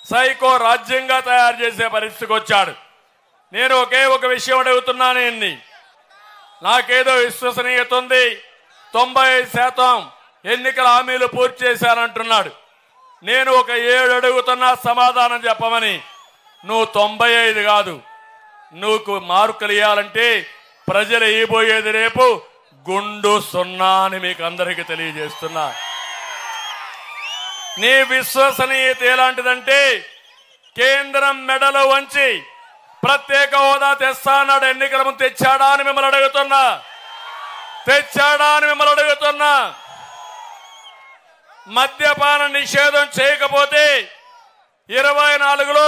సైకో రాజ్యంగా తయారు చేసే పరిస్థితికి వచ్చాడు. నేను ఒకే ఒక విషయం అడుగుతున్నాను. నాకేదో విశ్వసనీయత ఉంది, 95% ఎన్నికల హామీలు పూర్తి చేశానంటున్నాడు. నేను ఒక 7 అడుగుతున్నా సమాధానం చెప్పమని. నువ్వు 95 కాదు, నువ్వు మార్కులు ఇవ్వాలంటే ప్రజలు ఇవ్వబోయేది రేపు గుండు 0 అని మీకు అందరికీ తెలియజేస్తున్నా. నీ విశ్వసనీయత ఎలాంటిదంటే, కేంద్రం మెడలో వంచి ప్రత్యేక హోదా తెస్తా అన్నాడు. ఎన్నికల ముందు తెచ్చాడా అని మిమ్మల్ని అడుగుతున్నా. తెచ్చాడా అని మిమ్మల్ని అడుగుతున్నా. మద్యపాన నిషేధం చేయకపోతే 24లో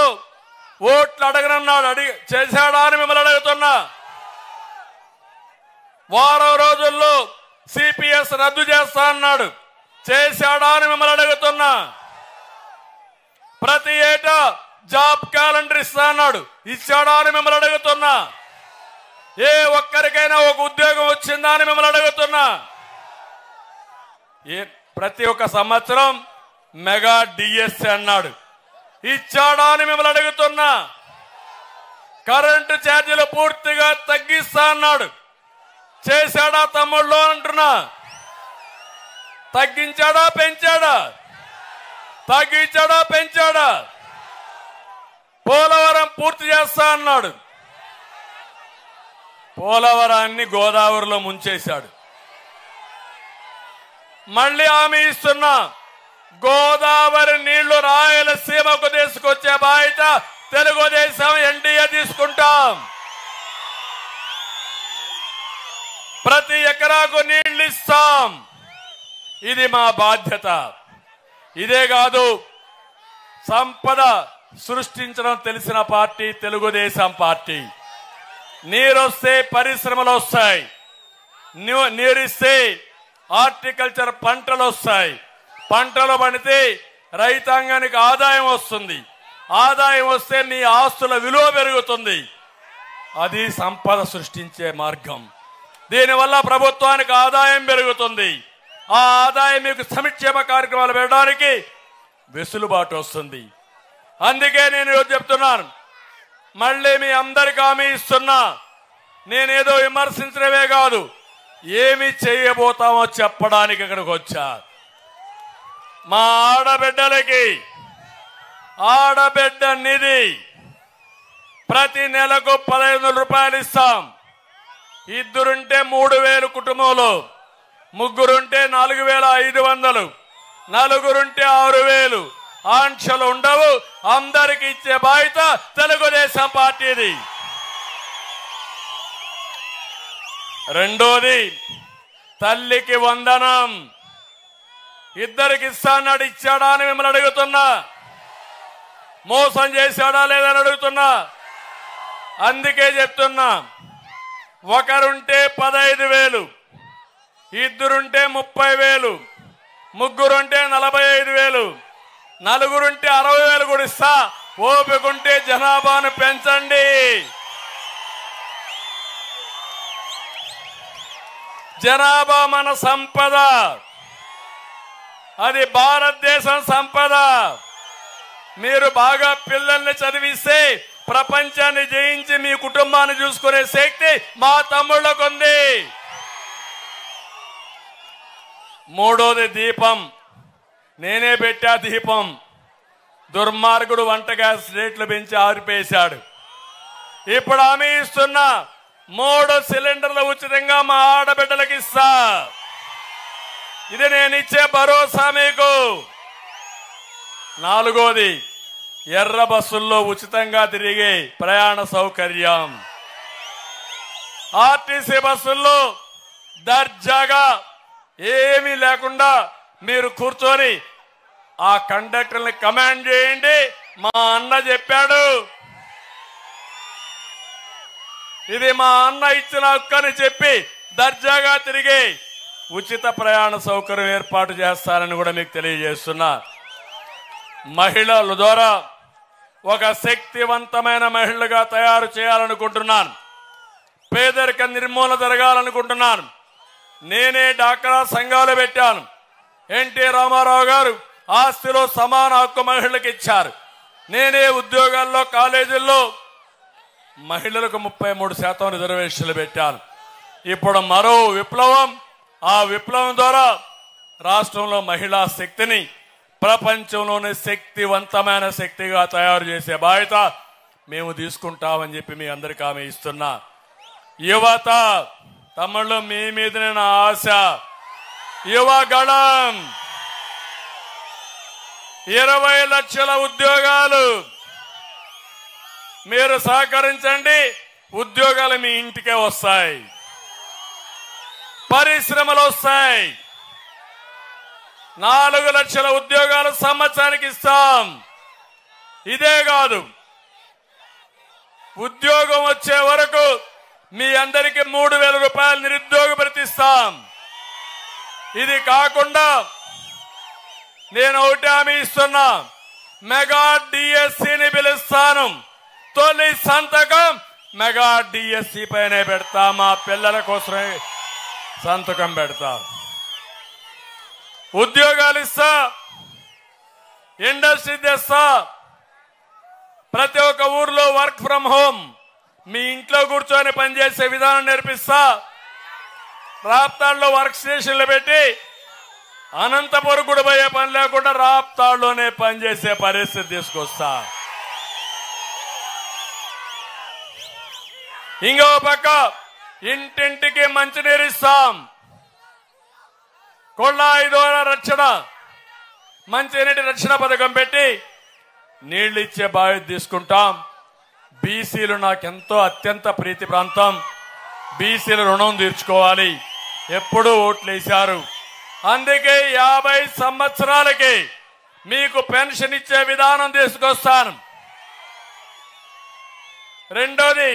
ఓట్లు అడగనన్నాడు. చేశాడా అని మిమ్మల్ని అడుగుతున్నా. వారం రోజుల్లో సిపిఎస్ రద్దు చేస్తా అన్నాడు. చేశాడా అని మిమ్మల్ని అడుగుతున్నా. ప్రతి ఏటా జాబ్ క్యాలెండర్ ఇస్తా అన్నాడు. ఇచ్చాడా అని మిమ్మల్ని అడుగుతున్నా. ఏ ఒక్కరికైనా ఒక ఉద్యోగం వచ్చిందా అని మిమ్మల్ని అడుగుతున్నా. ప్రతి ఒక్క సంవత్సరం మెగా డిఎస్సి అన్నాడు. ఇచ్చాడా అని మిమ్మల్ని అడుగుతున్నా. కరెంటు ఛార్జీలు పూర్తిగా తగ్గిస్తా అన్నాడు. చేశాడా తమ్ముళ్ళు అంటున్నా. తగ్గించాడా పెంచాడా? తగ్గించాడా పెంచాడా? పోలవరం పూర్తి చేస్తా అన్నాడు. పోలవరాన్ని గోదావరిలో ముంచేశాడు. మళ్ళీ హామీ ఇస్తున్నా, గోదావరి నీళ్లు రాయలసీమకు తీసుకొచ్చే బాధ్యత తెలుగుదేశం ఎన్డీఏ తీసుకుంటాం. ప్రతి ఎకరాకు నీళ్లు ఇస్తాం. ఇది మా బాధ్యత. ఇదే కాదు, సంపద సృష్టించడం తెలిసిన పార్టీ తెలుగుదేశం పార్టీ. నీరొస్తే పరిశ్రమలు వస్తాయి, నీరిస్తే హార్టికల్చర్ పంటలు వస్తాయి. పంటలు పండితే రైతాంగానికి ఆదాయం వస్తుంది. ఆదాయం వస్తే నీ ఆస్తుల విలువ పెరుగుతుంది. అది సంపద సృష్టించే మార్గం. దీనివల్ల ప్రభుత్వానికి ఆదాయం పెరుగుతుంది, ఆ ఆదాయం మీకు సంక్షేమ కార్యక్రమాలు పెట్టడానికి వెసులుబాటు వస్తుంది. అందుకే నేను చెప్తున్నాను, మళ్ళీ మీ అందరికీ హామీ ఇస్తున్నా, నేనేదో విమర్శించడమే కాదు, ఏమి చేయబోతామో చెప్పడానికి ఇక్కడికి వచ్చా. మా ఆడబిడ్డలకి ఆడబిడ్డ నిధి ప్రతి నెలకు 15,000 రూపాయలు ఇస్తాం. ఇద్దరుంటే 3,000 కుటుంబంలో, ముగ్గురుంటే 4,500, నలుగురుంటే 6,000. ఆంక్షలు ఉండవు. అందరికి ఇచ్చే బాధ్యత తెలుగుదేశం పార్టీది. రెండోది, తల్లికి వందనం. ఇద్దరికి ఇస్తాన్నాడు, ఇచ్చాడా అని మిమ్మల్ని అడుగుతున్నా. మోసం చేశాడా లేదని అడుగుతున్నా. అందుకే చెప్తున్నా, ఒకరుంటే 15,000, ఇద్దరుంటే 30,000, ముగ్గురుంటే 45,000, నలుగురుంటే 60,000 కూడా ఇస్తా. ఓపికంటే జనాభాను పెంచండి. జనాభా మన సంపద, అది భారతదేశం సంపద. మీరు బాగా పిల్లల్ని చదివిస్తే ప్రపంచాన్ని జయించి మీ కుటుంబాన్ని చూసుకునే శక్తి మా తమ్ముళ్ళకు ఉంది. మూడోది దీపం. నేనే పెట్టా దీపం. దుర్మార్గుడు వంట గ్యాస్ రేట్లు పెంచి ఆరిపేశాడు. ఇప్పుడు హామీ ఇస్తున్నా, 3 సిలిండర్లు ఉచితంగా మా ఆడబిడ్డలకు ఇస్తా. ఇది నేను ఇచ్చే భరోసా మీకు. నాలుగోది, ఎర్ర బస్సుల్లో ఉచితంగా తిరిగే ప్రయాణ సౌకర్యం. ఆర్టీసీ బస్సుల్లో దర్జాగా ఏమీ లేకుండా మీరు కూర్చొని ఆ కండక్టర్ని కమాండ్ చేయండి. మా అన్న చెప్పాడు, ఇది మా అన్న ఇచ్చిన హక్కు అని చెప్పి దర్జాగా తిరిగే ఉచిత ప్రయాణ సౌకర్యం ఏర్పాటు చేస్తారని కూడా మీకు తెలియజేస్తున్నా. మహిళల ద్వారా ఒక శక్తివంతమైన మహిళగా తయారు చేయాలనుకుంటున్నాను. పేదరిక నిర్మూలన జరగాలనుకుంటున్నాను. నేనే డాక్రా సంఘాలు పెట్టాను. ఎన్టీ రామారావు గారు ఆస్తిలో సమాన హక్కు మహిళలకు ఇచ్చారు. నేనే ఉద్యోగాల్లో, కాలేజీల్లో మహిళలకు 33% రిజర్వేషన్లు పెట్టాను. ఇప్పుడు మరో విప్లవం. ఆ విప్లవం ద్వారా రాష్ట్రంలో మహిళా శక్తిని ప్రపంచంలోనే శక్తివంతమైన శక్తిగా తయారు చేసే బాధ్యత మేము తీసుకుంటామని చెప్పి మీ అందరికీ హామీ ఇస్తున్నా. యువత, తమ్ముళ్ళు, మీ మీదనే నా ఆశ. యువగళం 20 లక్షల ఉద్యోగాలు. మీరు సహకరించండి, ఉద్యోగాలు మీ ఇంటికే వస్తాయి, పరిశ్రమలు వస్తాయి. 4 లక్షల ఉద్యోగాలు సంవత్సరానికి ఇస్తాం. ఇదే కాదు, ఉద్యోగం వచ్చే వరకు మీ అందరికీ 3,000 రూపాయలు నిరుద్యోగ భృతి ఇస్తాం. ఇది కాకుండా నేను ఒకటి హామీ ఇస్తున్నా, మెగా డిఎస్సిని పిలుస్తాను. తొలి సంతకం మెగా డిఎస్సి పైనే పెడతా. మా పిల్లల కోసమే సంతకం పెడతా. ఉద్యోగాలు ఇస్తా, ఇండస్ట్రీ తెస్తా. ప్రతి ఒక్క ఊర్లో వర్క్ ఫ్రం హోమ్, మీ ఇంట్లో కూర్చొని పనిచేసే విధానం నేర్పిస్తా. రాప్తాడులో వర్క్ స్టేషన్లు పెట్టి అనంతపురం కూడా పోయే పని లేకుండా రాప్తాడులోనే పనిచేసే పరిస్థితి తీసుకొస్తా. ఇంకో పక్క ఇంటింటికి మంచినీరు ఇస్తాం. కొళాయి ద్వారా రక్షణ, మంచినీటి రక్షణ పథకం పెట్టి నీళ్లు ఇచ్చే బాధ్యత తీసుకుంటాం. బీసీలు నాకెంతో అత్యంత ప్రీతి ప్రాంతం. బీసీలు రుణం తీర్చుకోవాలి. ఎప్పుడూ ఓట్లు వేశారు. అందుకే 50 సంవత్సరాలకి మీకు పెన్షన్ ఇచ్చే విధానం తీసుకొస్తాను. రెండోది,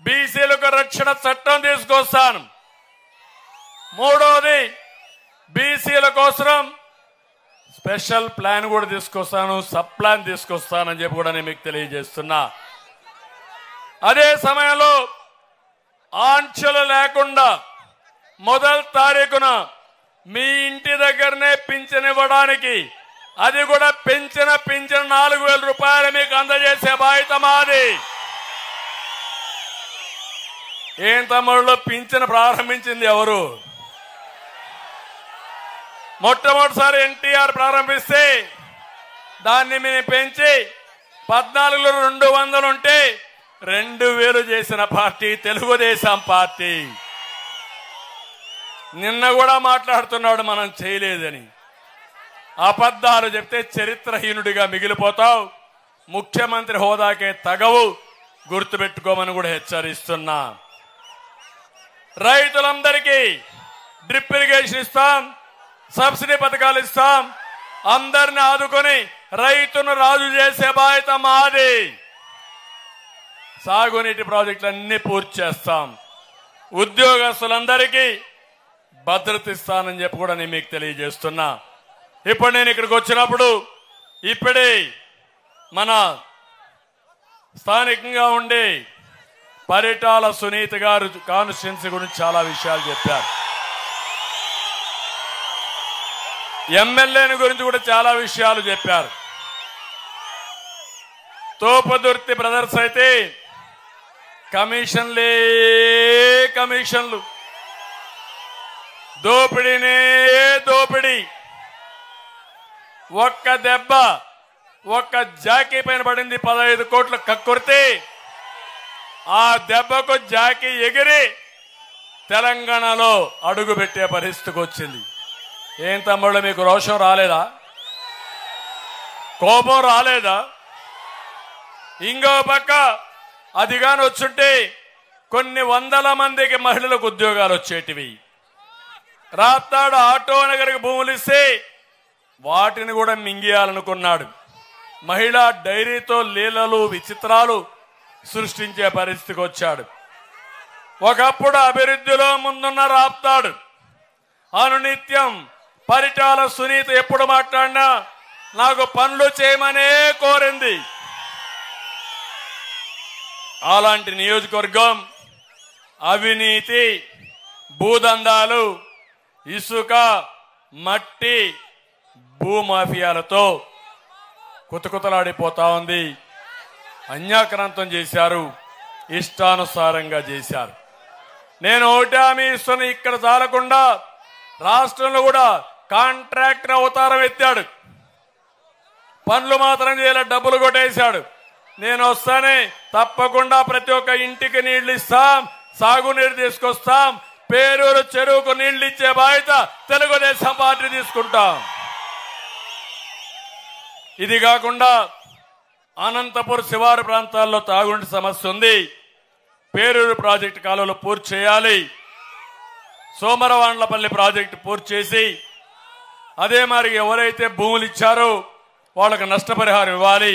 బీసీలకు రక్షణ చట్టం తీసుకొస్తాను. మూడోది, బీసీల కోసం స్పెషల్ ప్లాన్ కూడా తీసుకొస్తాను, సబ్ ప్లాన్ తీసుకొస్తానని చెప్పి కూడా నేను మీకు తెలియజేస్తున్నా. అదే సమయంలో ఆంక్షలు లేకుండా మొదటి తారీఖున మీ ఇంటి దగ్గరనే పింఛన్ ఇవ్వడానికి, అది కూడా పెంచిన 4,000 రూపాయలు మీకు అందజేసే బాధ్యత మాది. ఏం తమ్ముళ్ళు, పింఛన్ ప్రారంభించింది ఎవరు? మొట్టమొదటిసారి ఎన్టీఆర్ ప్రారంభిస్తే దాన్ని మేము పెంచి 14లో 200 ఉంటే 2,000 చేసిన పార్టీ తెలుగుదేశం పార్టీ. నిన్న కూడా మాట్లాడుతున్నాడు మనం చేయలేదని. అబద్ధాలు చెప్తే చరిత్రహీనుడిగా మిగిలిపోతావు, ముఖ్యమంత్రి హోదాకే తగవు, గుర్తుపెట్టుకోమని కూడా హెచ్చరిస్తున్నా. రైతులందరికీ డ్రిప్ ఇరిగేషన్ ఇస్తాం, సబ్సిడీ పథకాలు ఇస్తాం, అందరిని ఆదుకొని రైతును రాజు చేసే బాధ్యత మాది. సాగునీటి ప్రాజెక్టులన్నీ పూర్తి చేస్తాం, ఉద్యోగస్తులందరికీ భద్రత ఇస్తానని చెప్పి కూడా నేను మీకు తెలియజేస్తున్నా. ఇప్పుడు నేను ఇక్కడికి వచ్చినప్పుడు ఇప్పుడే మన స్థానికంగా ఉండే పరిటాల సునీత గారు కాన్స్టిట్యున్సీ గురించి చాలా విషయాలు చెప్పారు. ఎమ్మెల్యేని గురించి కూడా చాలా విషయాలు చెప్పారు. తోపదుర్తి బ్రదర్స్ అయితే కమిషన్లే కమిషన్లు, దోపిడీనే దోపిడీ. ఒక్క దెబ్బ ఒక్క జాకీ పైన పడింది 15 కోట్ల కక్కుర్తి. ఆ దెబ్బకు జాకీ ఎగిరి తెలంగాణలో అడుగు పెట్టే పరిస్థితికి వచ్చింది. ఏం తమ్ముళ్ళు, మీకు రోషం రాలేదా? కోపం రాలేదా? ఇంకో పక్క అదిగాని వచ్చుంటే కొన్ని వందల మందికి మహిళలకు ఉద్యోగాలు వచ్చేటివి. రాప్తాడు ఆటో నగర్కి భూములు ఇస్తే వాటిని కూడా మింగేయాలనుకున్నాడు. మహిళా డైరీతో లీలలు విచిత్రాలు సృష్టించే పరిస్థితికి వచ్చాడు. ఒకప్పుడు అభివృద్ధిలో ముందున్న రాప్తాడు అనునిత్యం పరిటాల సునీత ఎప్పుడు మాట్లాడినా నాకు పనులు చేయమనే కోరింది. అలాంటి నియోజకవర్గం అవినీతి, భూదందాలు, ఇసుక, మట్టి, భూమాఫియాలతో కుతకుతలాడిపోతా ఉంది. అన్యాక్రాంతం చేశారు, ఇష్టానుసారంగా చేశారు. నేను ఒకటి హామీ ఇస్తున్న, ఇక్కడ చాలకుండా రాష్ట్రంలో కూడా కాంట్రాక్టర్ అవతారం ఎత్తాడు. పనులు మాత్రం చేయలే, డబ్బులు కొట్టేశాడు. నేను వస్తానే తప్పకుండా ప్రతి ఒక్క ఇంటికి నీళ్లు ఇస్తాం, సాగునీరు తీసుకొస్తాం, పేరూరు చెరువుకు నీళ్లు ఇచ్చే బాధ్యత తెలుగుదేశం పార్టీ తీసుకుంటాం. ఇది కాకుండా అనంతపూర్ శివారు ప్రాంతాల్లో తాగుండి సమస్య ఉంది. పేరూరు ప్రాజెక్టు కాలువలు పూర్తి చేయాలి. సోమరవాండ్లపల్లి ప్రాజెక్టు పూర్తి చేసి అదే మరి ఎవరైతే భూములు ఇచ్చారో వాళ్ళకు నష్టపరిహారం ఇవ్వాలి.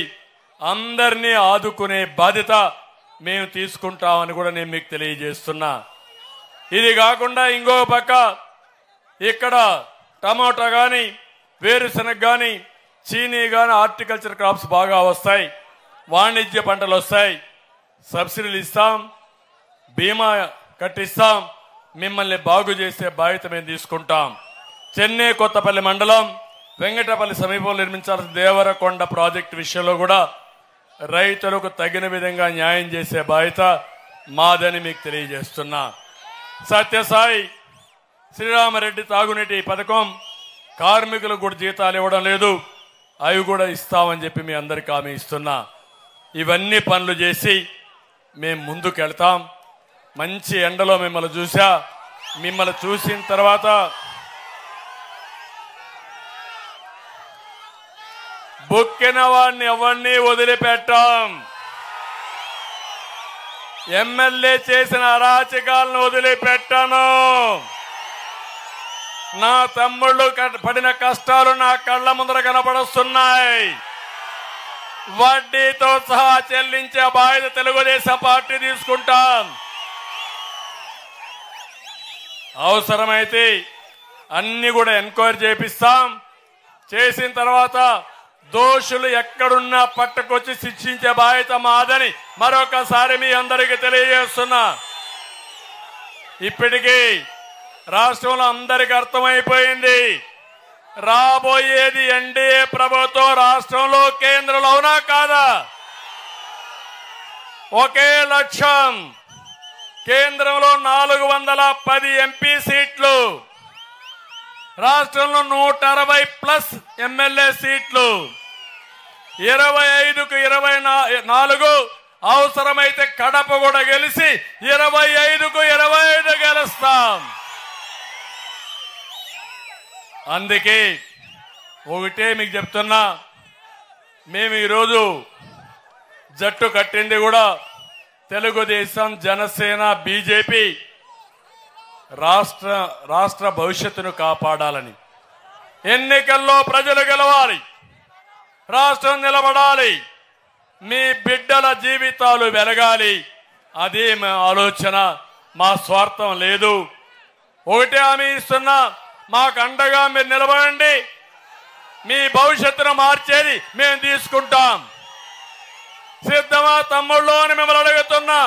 అందరినీ ఆదుకునే బాధ్యత మేము తీసుకుంటామని కూడా నేను మీకు తెలియజేస్తున్నా. ఇది కాకుండా ఇంకో పక్క ఇక్కడ టమాటా కానీ, వేరుశనగ కానీ, చీనీ కానీ, హార్టికల్చర్ క్రాప్స్ బాగా వస్తాయి, వాణిజ్య పంటలు వస్తాయి. సబ్సిడీలు ఇస్తాం, బీమా కట్టిస్తాం, మిమ్మల్ని బాగు చేసే బాధ్యత మేము తీసుకుంటాం. చెన్నై కొత్తపల్లి మండలం వెంకటపల్లి సమీపంలో నిర్మించాల్సిన దేవరకొండ ప్రాజెక్టు విషయంలో కూడా రైతులకు తగిన విధంగా న్యాయం చేసే బాధ్యత మాదని మీకు తెలియజేస్తున్నా. సత్యసాయి శ్రీరామరెడ్డి తాగునీటి పథకం కార్మికులకు కూడా జీతాలు ఇవ్వడం లేదు, అవి కూడా ఇస్తామని చెప్పి మీ అందరికీ హామీ ఇస్తున్నా. ఇవన్నీ పనులు చేసి మేము ముందుకు వెళ్తాం. మంచి ఎండలో మిమ్మల్ని చూసా, మిమ్మల్ని చూసిన తర్వాత బొక్కిన వాడిని ఎవరిని వదిలిపెట్టాం. ఎమ్మెల్యే చేసిన అరాచకాలను వదిలిపెట్టాను. నా తమ్ముళ్ళు పడిన కష్టాలు నా కళ్ళ ముందర కనపడుస్తున్నాయి. వడ్డీతో సహా చెల్లించే బాధ్యత తెలుగుదేశం పార్టీ తీసుకుంటాం. అవసరమైతే అన్ని కూడా ఎంక్వైరీ చేపిస్తాం. చేసిన తర్వాత దోషులు ఎక్కడున్నా పట్టుకొచ్చి శిక్షించే బాధ్యత మాదని మరొకసారి మీ అందరికీ తెలియజేస్తున్నా. ఇప్పటికీ రాష్ట్రంలో అందరికీ అర్థమైపోయింది. రాబోయేది ఎన్డీఏ ప్రభుత్వం రాష్ట్రంలో, కేంద్రంలో. అవునా కాదా? ఒకే లక్ష్యం. కేంద్రంలో 410 ఎంపీ సీట్లు, రాష్ట్రంలో 160+ ఎమ్మెల్యే సీట్లు, 25కు 24, అవసరమైతే కడప కూడా గెలిచి 25కు 25 గెలుస్తాం. అందుకే ఒకటే మీకు చెప్తున్నా, మేము ఈరోజు జట్టు కట్టింది కూడా తెలుగుదేశం, జనసేన, బీజేపీ రాష్ట్ర భవిష్యత్తును కాపాడాలని. ఎన్నికల్లో ప్రజలు గెలవాలి, రాష్ట్రం నిలబడాలి, మీ బిడ్డల జీవితాలు వెలగాలి. అదే మా ఆలోచన, మా స్వార్థం లేదు. ఒకటే హామీ ఇస్తున్నా, మాకు అండగా మీరు నిలబడండి. మీ భవిష్యత్తును మార్చేది మేము తీసుకుంటాం. సిద్ధమా తమ్ముళ్ళు అని మిమ్మల్ని అడుగుతున్నా.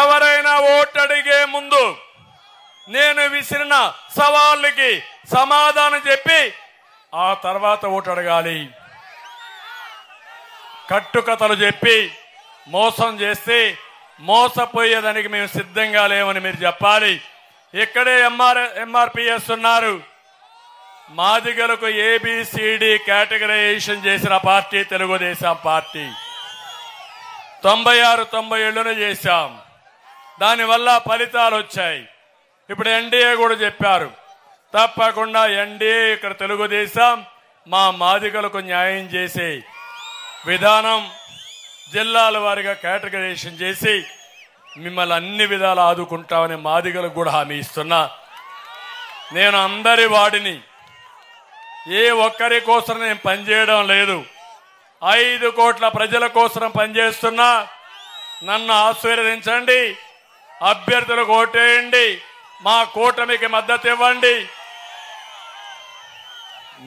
ఎవరైనా ఓటు అడిగే ముందు నేను విసిరిన సవాళ్ళకి సమాధానం చెప్పి ఆ తర్వాత ఓటు అడగాలి. కట్టుకథలు చెప్పి మోసం చేస్తే మోసపోయేదానికి మేము సిద్ధంగా లేవని మీరు చెప్పాలి. ఇక్కడే ఎంఆర్పిఎస్ ఉన్నారు. మాదిగలకు ఏబిసిడి కేటగరైజేషన్ చేసిన పార్టీ తెలుగుదేశం పార్టీ. 96, 97 చేశాం. దానివల్ల ఫలితాలు వచ్చాయి. ఇప్పుడు ఎన్డీఏ కూడా చెప్పారు, తప్పకుండా ఎన్డీఏ ఇక్కడ తెలుగుదేశం మా మాదిగలకు న్యాయం చేసే విధానం, జిల్లాల వారీగా కేటగరైజేషన్ చేసి మిమ్మల్ని అన్ని విధాలు ఆదుకుంటామని మాదిగలకు కూడా హామీ ఇస్తున్నా. నేను అందరి వాడిని, ఏ ఒక్కరి కోసం నేను పనిచేయడం లేదు. 5 కోట్ల ప్రజల కోసం పనిచేస్తున్నా. నన్ను ఆశీర్వదించండి, అభ్యర్థులకు ఓటేయండి, మా కూటమికి మద్దతు ఇవ్వండి.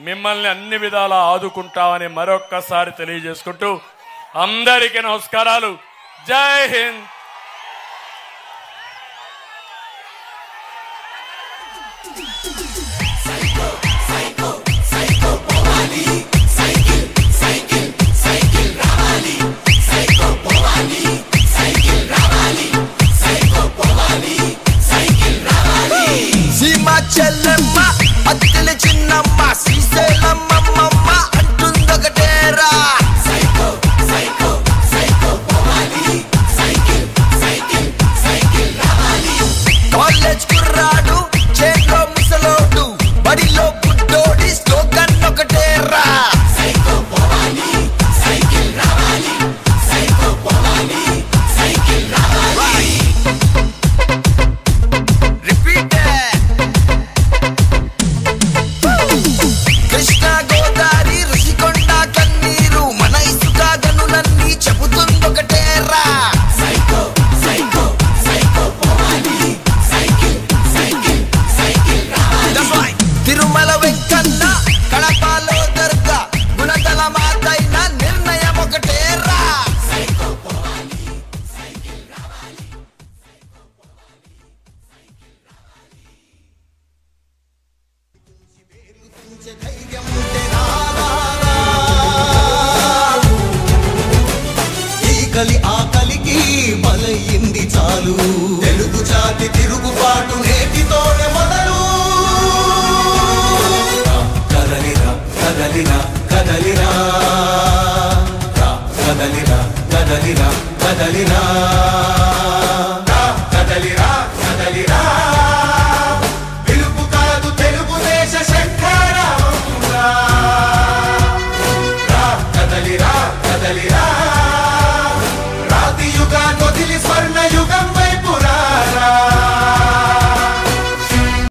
మిమ్మల్ని అన్ని విధాలా ఆదుకుంటామని మరొక్కసారి తెలియజేసుకుంటూ అందరికీ నమస్కారాలు. జై హింద్. చెల్లెమ్మ అత్తెల చిన్నమ్మ శ్రీశైలమ్మ అంటుందొకటేరా. కాలేజ్ కుర్రాడు, చేతిలో ముసలోడు, బడిలో బుడ్డోడి స్లోగన్ ఒకటేరా. కృష్ణా గోదావరి ఋషికొండ కన్నీరు, మన ఇసుక గనులన్నీ చెబుతుందొకటేరా. తిరుమల వెంకన్న, కడపలో దర్గా, గుణదల మాతైన నిర్ణయం ఒకటేరా. కలి ఆకలికి బలయింది చాలు, తెలుగు జాతి తిరుగుబాటు నేటితోనే మొదలు. కదలిరా కదలిరా కదలిరా, కదలిరా కదలిరా కదలిరా.